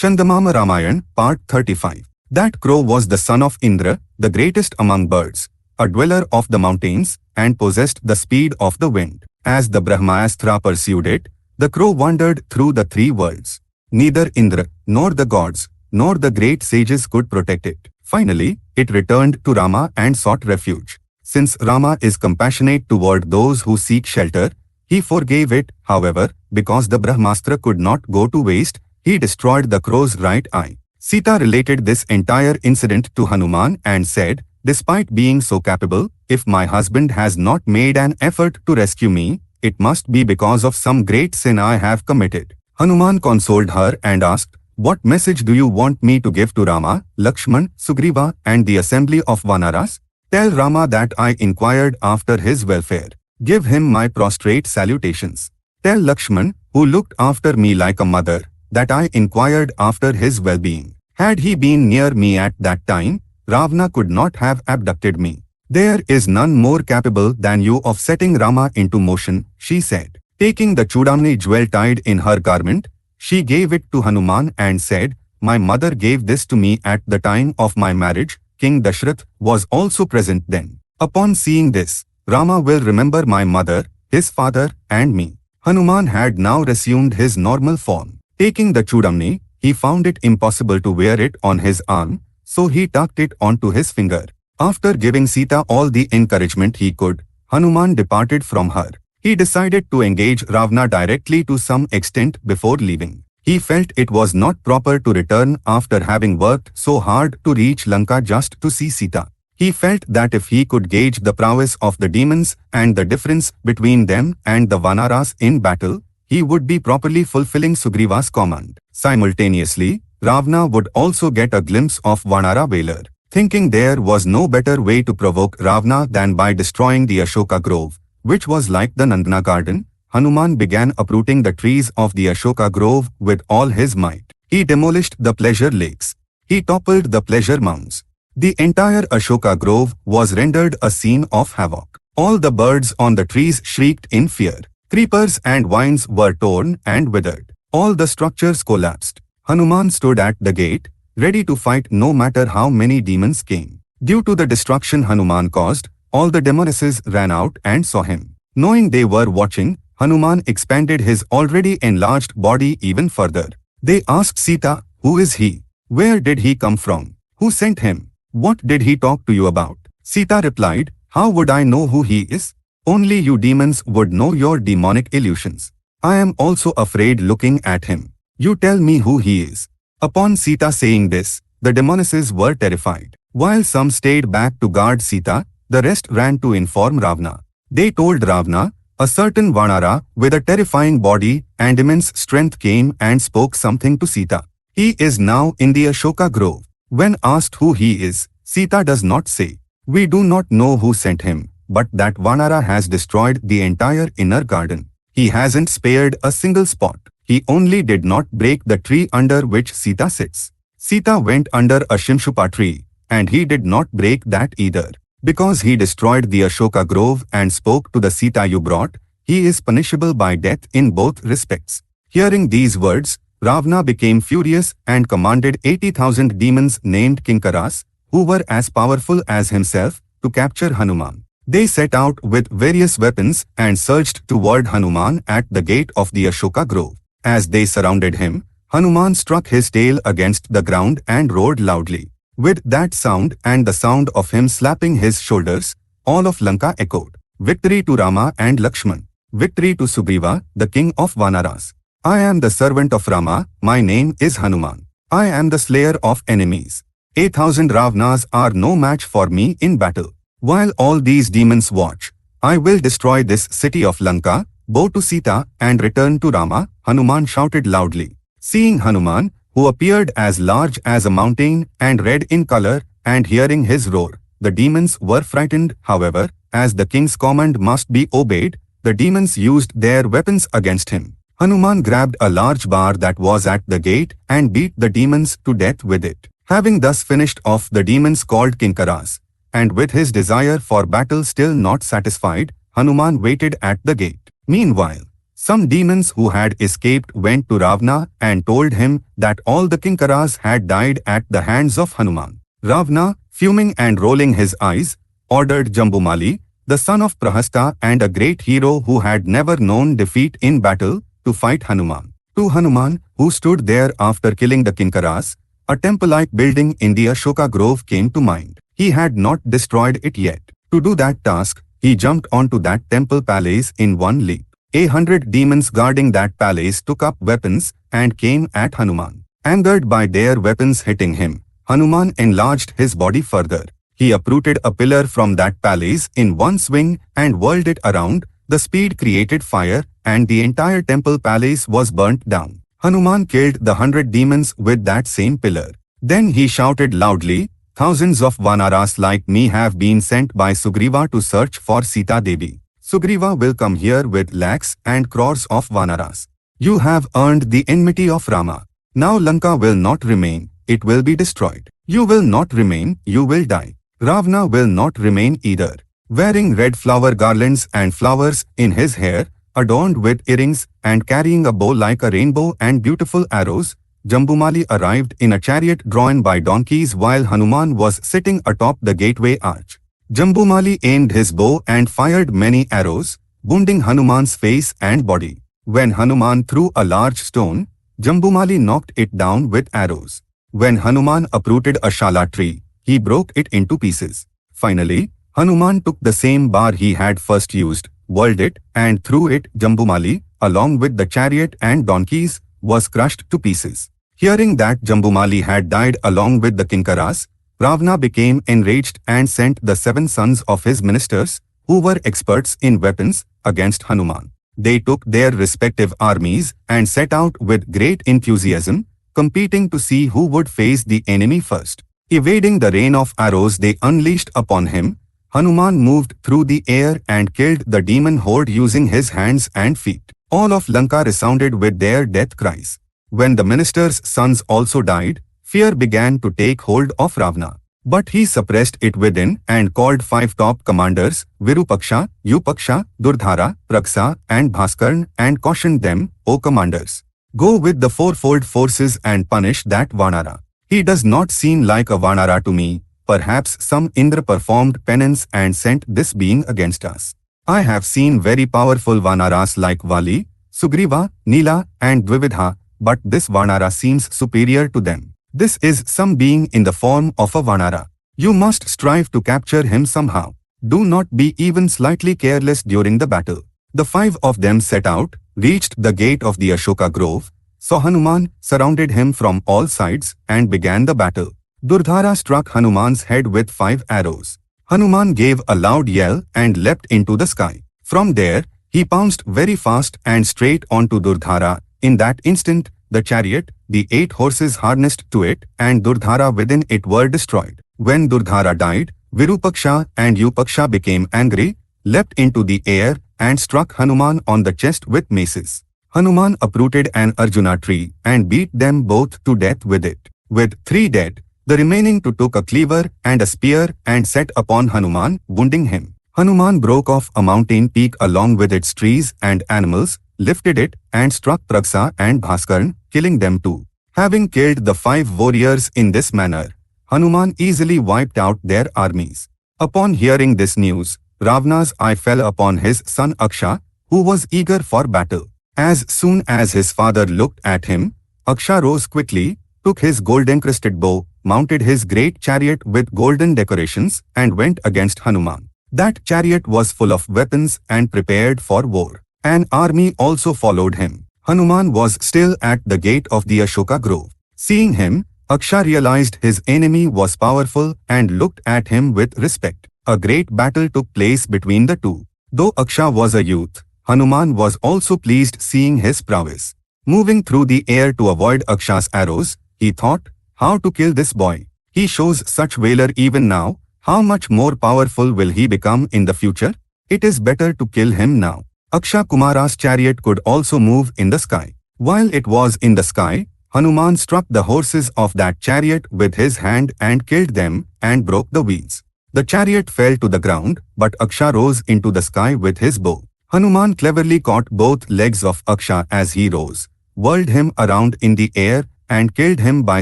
Chandamama Ramayana, Part 35. That crow was the son of Indra, the greatest among birds, a dweller of the mountains, and possessed the speed of the wind. As the Brahmastra pursued it, the crow wandered through the three worlds. Neither Indra, nor the gods, nor the great sages could protect it. Finally, it returned to Rama and sought refuge. Since Rama is compassionate toward those who seek shelter, he forgave it. However, because the Brahmastra could not go to waste, he destroyed the crow's right eye. Sita related this entire incident to Hanuman and said, "Despite being so capable, if my husband has not made an effort to rescue me, it must be because of some great sin I have committed." Hanuman consoled her and asked, "What message do you want me to give to Rama, Lakshman, Sugriva, and the assembly of Vanaras? Tell Rama that I inquired after his welfare. Give him my prostrate salutations. Tell Lakshman, who looked after me like a mother, that I inquired after his well-being. Had he been near me at that time, Ravana could not have abducted me. There is none more capable than you of setting Rama into motion," she said. Taking the Chudamani jewel tied in her garment, she gave it to Hanuman and said, "My mother gave this to me at the time of my marriage. King Dashrath was also present then. Upon seeing this, Rama will remember my mother, his father, and me." Hanuman had now resumed his normal form. Taking the Chudamani, he found it impossible to wear it on his arm, so he tucked it onto his finger. After giving Sita all the encouragement he could, Hanuman departed from her. He decided to engage Ravana directly to some extent before leaving. He felt it was not proper to return after having worked so hard to reach Lanka just to see Sita. He felt that if he could gauge the prowess of the demons and the difference between them and the Vanaras in battle, he would be properly fulfilling Sugriva's command. Simultaneously, Ravana would also get a glimpse of Vanara valor. Thinking there was no better way to provoke Ravana than by destroying the Ashoka grove, which was like the Nandana garden, Hanuman began uprooting the trees of the Ashoka grove with all his might. He demolished the pleasure lakes. He toppled the pleasure mounds. The entire Ashoka grove was rendered a scene of havoc. All the birds on the trees shrieked in fear. Creepers and vines were torn and withered. All the structures collapsed. Hanuman stood at the gate, ready to fight no matter how many demons came. Due to the destruction Hanuman caused, all the demonesses ran out and saw him. Knowing they were watching, Hanuman expanded his already enlarged body even further. They asked Sita, "Who is he? Where did he come from? Who sent him? What did he talk to you about?" Sita replied, "How would I know who he is? Only you demons would know your demonic illusions. I am also afraid looking at him. You tell me who he is." Upon Sita saying this, the demonesses were terrified. While some stayed back to guard Sita, the rest ran to inform Ravana. They told Ravana, "A certain Vanara with a terrifying body and immense strength came and spoke something to Sita. He is now in the Ashoka grove." When asked who he is, Sita does not say, "We do not know who sent him, but that Vanara has destroyed the entire inner garden. He hasn't spared a single spot. He only did not break the tree under which Sita sits." Sita went under a Shimshupa tree, and he did not break that either. Because he destroyed the Ashoka grove and spoke to the Sita you brought, he is punishable by death in both respects. Hearing these words, Ravana became furious and commanded 80,000 demons named Kinkaras, who were as powerful as himself, to capture Hanuman. They set out with various weapons and surged toward Hanuman at the gate of the Ashoka grove. As they surrounded him, Hanuman struck his tail against the ground and roared loudly. With that sound and the sound of him slapping his shoulders, all of Lanka echoed, "Victory to Rama and Lakshman! Victory to Sugriva, the king of Vanaras! I am the servant of Rama, my name is Hanuman. I am the slayer of enemies. 8,000 Ravanas are no match for me in battle. While all these demons watch, I will destroy this city of Lanka, bow to Sita and return to Rama," Hanuman shouted loudly. Seeing Hanuman, who appeared as large as a mountain and red in color, and hearing his roar, the demons were frightened. However, as the king's command must be obeyed, the demons used their weapons against him. Hanuman grabbed a large bar that was at the gate and beat the demons to death with it. Having thus finished off the demons called Kinkaras, and with his desire for battle still not satisfied, Hanuman waited at the gate. Meanwhile, Some demons who had escaped went to Ravana and told him that all the Kinkaras had died at the hands of Hanuman. Ravana, fuming and rolling his eyes, ordered Jambumali, the son of Prahasta and a great hero who had never known defeat in battle, to fight Hanuman. To Hanuman, who stood there after killing the Kinkaras, a temple-like building in the Ashoka grove came to mind. He had not destroyed it yet. To do that task, he jumped onto that temple palace in one leap. 100 demons guarding that palace took up weapons and came at Hanuman. Angered by their weapons hitting him, Hanuman enlarged his body further. He uprooted a pillar from that palace in one swing and whirled it around. The speed created fire, and the entire temple palace was burnt down. Hanuman killed the 100 demons with that same pillar. Then he shouted loudly, "Thousands of Vanaras like me have been sent by Sugriva to search for Sita Devi. Sugriva will come here with lakhs and crores of Vanaras. You have earned the enmity of Rama. Now Lanka will not remain, it will be destroyed. You will not remain, you will die. Ravana will not remain either." Wearing red flower garlands and flowers in his hair, adorned with earrings and carrying a bow like a rainbow and beautiful arrows, Jambumali arrived in a chariot drawn by donkeys while Hanuman was sitting atop the gateway arch. Jambumali aimed his bow and fired many arrows, wounding Hanuman's face and body. When Hanuman threw a large stone, Jambumali knocked it down with arrows. When Hanuman uprooted a shala tree, he broke it into pieces. Finally, Hanuman took the same bar he had first used, whirled it, and threw it. Jambumali, along with the chariot and donkeys, was crushed to pieces. Hearing that Jambumali had died along with the Kinkaras, Ravana became enraged and sent the 7 sons of his ministers, who were experts in weapons, against Hanuman. They took their respective armies and set out with great enthusiasm, competing to see who would face the enemy first. Evading the rain of arrows they unleashed upon him, Hanuman moved through the air and killed the demon horde using his hands and feet. All of Lanka resounded with their death cries. When the minister's sons also died, fear began to take hold of Ravana. But he suppressed it within and called 5 top commanders, Virupaksha, Upaksha, Durdhara, Praksa, and Bhaskarn, and cautioned them, "O commanders, go with the 4-fold forces and punish that Vanara. He does not seem like a Vanara to me. Perhaps some Indra performed penance and sent this being against us. I have seen very powerful Vanaras like Vali, Sugriva, Nila, and Dvividha, but this Vanara seems superior to them. This is some being in the form of a Vanara. You must strive to capture him somehow. Do not be even slightly careless during the battle." The 5 of them set out, reached the gate of the Ashoka grove, saw Hanuman, surrounded him from all sides, and began the battle. Durdhara struck Hanuman's head with 5 arrows. Hanuman gave a loud yell and leapt into the sky. From there, he pounced very fast and straight onto Durdhara. In that instant, the chariot, the 8 horses harnessed to it, and Durdhara within it were destroyed. When Durdhara died, Virupaksha and Upaksha became angry, leapt into the air, and struck Hanuman on the chest with maces. Hanuman uprooted an Arjuna tree and beat them both to death with it. With 3 dead, the remaining 2 took a cleaver and a spear and set upon Hanuman, wounding him. Hanuman broke off a mountain peak along with its trees and animals, lifted it, and struck Praksa and Bhaskarn, killing them too. Having killed the 5 warriors in this manner, Hanuman easily wiped out their armies. Upon hearing this news, Ravana's eye fell upon his son Aksha, who was eager for battle. As soon as his father looked at him, Aksha rose quickly, took his gold-encrusted bow, mounted his great chariot with golden decorations, and went against Hanuman. That chariot was full of weapons and prepared for war. An army also followed him. Hanuman was still at the gate of the Ashoka grove. Seeing him, Aksha realized his enemy was powerful and looked at him with respect. A great battle took place between the two. Though Aksha was a youth, Hanuman was also pleased seeing his prowess. Moving through the air to avoid Aksha's arrows, he thought, how to kill this boy. He shows such valor even now. How much more powerful will he become in the future? It is better to kill him now. Aksha Kumara's chariot could also move in the sky. While it was in the sky, Hanuman struck the horses of that chariot with his hand and killed them and broke the wheels. The chariot fell to the ground, but Aksha rose into the sky with his bow. Hanuman cleverly caught both legs of Aksha as he rose, whirled him around in the air, and killed him by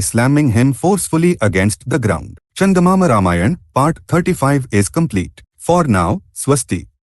slamming him forcefully against the ground. Chandamama Ramayana, Part 35 is complete. For now, Swasti.